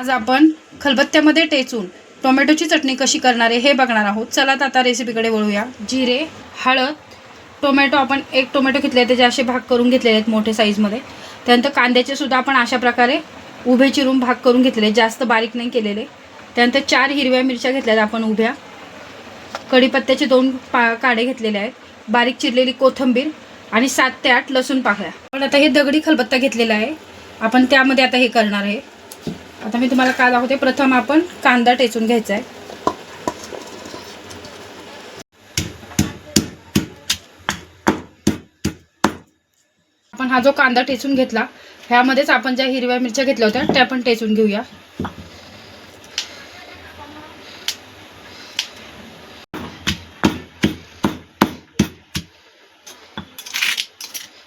आज आपण खलबत्त्यामध्ये टेचून टोमॅटोची चटणी कशी करणार आहे हे बघणार आहोत। चला तर आता रेसिपीकडे वळूया। जिरे, हळद, टोमॅटो, आपण एक टोमॅटो घेतले त्याचे असे भाग करून घेतलेले आहेत मोठे साईजमध्ये। त्यानंतर कांद्याचे सुद्धा आपण अशा प्रकारे उभे चिरून भाग करून घेतलेले, जास्त बारीक नाही केलेले। त्यानंतर 4 हिरव्या मिरच्या घेतल्यात आपण उभ्या, कढीपत्त्याचे 2 काडे घेतलेले आहेत, बारीक चिरलेली कोथिंबीर आणि 7 ते 8 लसूण पाकळ्या। पण आता हे दगडी खलबत्ता घेतलेला आहे, आपण त्यामध्ये आता हे करणार आहे। आता मी तुम्हाला काय दाखवते। प्रथम आपण कांदा टेचून घ्यायचा आहे। आपण हा जो कांदा टेचून घेतला ह्यामध्येच आपण ज्या हिरव्या मिरच्या घेतल्या होत्या त्या पण टेचून घेऊया।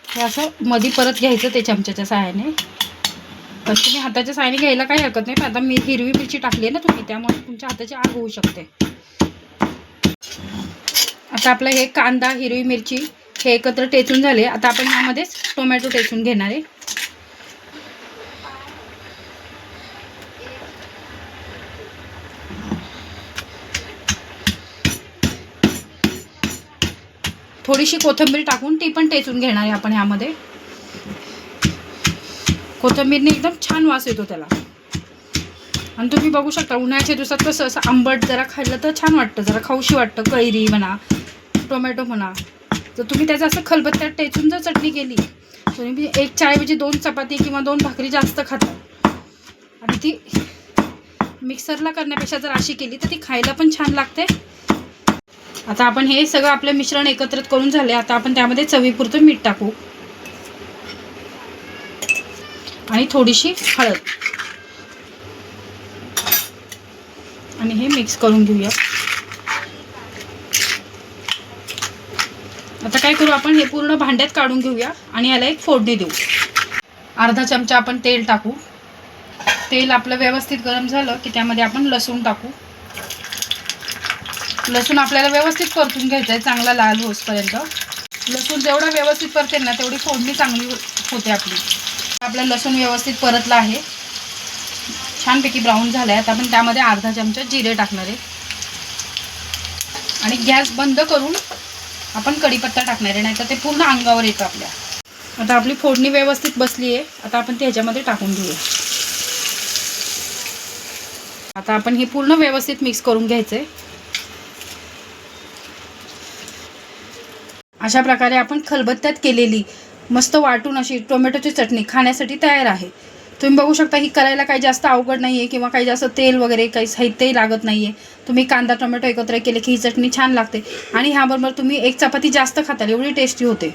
हे असं मध्ये परत घ्यायचं ते चमच्याच्या सहाय्याने। तुम्ही हाताच्या सहाय्याने घ्यायला काही हरकत नाही, पण आता मी हिरवी मिरची टाकली आहे ना तुम्ही, त्यामुळे तुमच्या हाताची आग होऊ शकते। आता आपलं हे कांदा, हिरवी मिरची हे एकत्र टेचून झाले। आता आपण यामध्येच टोमॅटो टेचून घेणार आहे। थोडीशी कोथिंबीर टाकून ती पण टेचून घेणार आहे आपण यामध्ये। कोथिंबीरने एकदम छान वास येतो त्याला। आणि तुम्ही बघू शकता उन्हाळ्याच्या दिवसात कसं असं आंबट जरा खाल्लं तर छान वाटतं, जरा खाऊशी वाटतं। कैरी म्हणा, टोमॅटो म्हणा, तर तुम्ही त्याचं असं खलबत्त्यात टेचून जर चटणी केली तुम्ही एक चहाऐवजी 2 चपाती किंवा 2 भाकरी जास्त खाता। आणि ती मिक्सरला करण्यापेक्षा जर अशी केली तर ती खायला पण छान लागते। आता आपण हे सगळं आपलं मिश्रण एकत्रित करून झाले। आता आपण त्यामध्ये चवीपुरतं मीठ टाकू आणि थोडीशी हळद आणि हे मिक्स करून घेऊया। आता काय करू, आपण हे पूर्ण भांड्यात काढून घेऊया आणि याला एक फोडणी देऊ। अर्धा चमचा आपण तेल टाकू। तेल आपलं व्यवस्थित गरम झालं की त्यामध्ये आपण लसूण टाकू। लसूण आपल्याला व्यवस्थित परतून घ्यायचं आहे, चांगला लाल होईपर्यंत। लसूण जेवढा व्यवस्थित परतेल ना तेवढी फोडणी चांगली होते आपली। आपला लसूण व्यवस्थित परतला आहे, छानपैकी ब्राऊन झाला आहे। आता आपण त्यामध्ये अर्धा चमचा जिरे टाकणार आहे आणि गॅस बंद करून आपण कढीपत्ता टाकणार आहे, नाहीतर ते पूर्ण अंगावर येतं आपल्या। आता आपली फोडणी व्यवस्थित बसली आहे, आता आपण ते ह्याच्यामध्ये टाकून घेऊया। आता आपण हे पूर्ण व्यवस्थित मिक्स करून घ्यायचं आहे। अशा प्रकारे आपण खलबत्त्यात केलेली मस्त वाटून अशी टोमॅटोची चटणी खाण्यासाठी तयार आहे। तुम्ही बघू शकता ही करायला काही जास्त अवघड नाही आहे किंवा काही जास्त तेल वगैरे काही साहित्यही लागत नाही आहे। तुम्ही कांदा टोमॅटो एकत्र केले की ही चटणी छान लागते आणि ह्याबरोबर तुम्ही एक चपाती जास्त खाताल एवढी टेस्टी होते।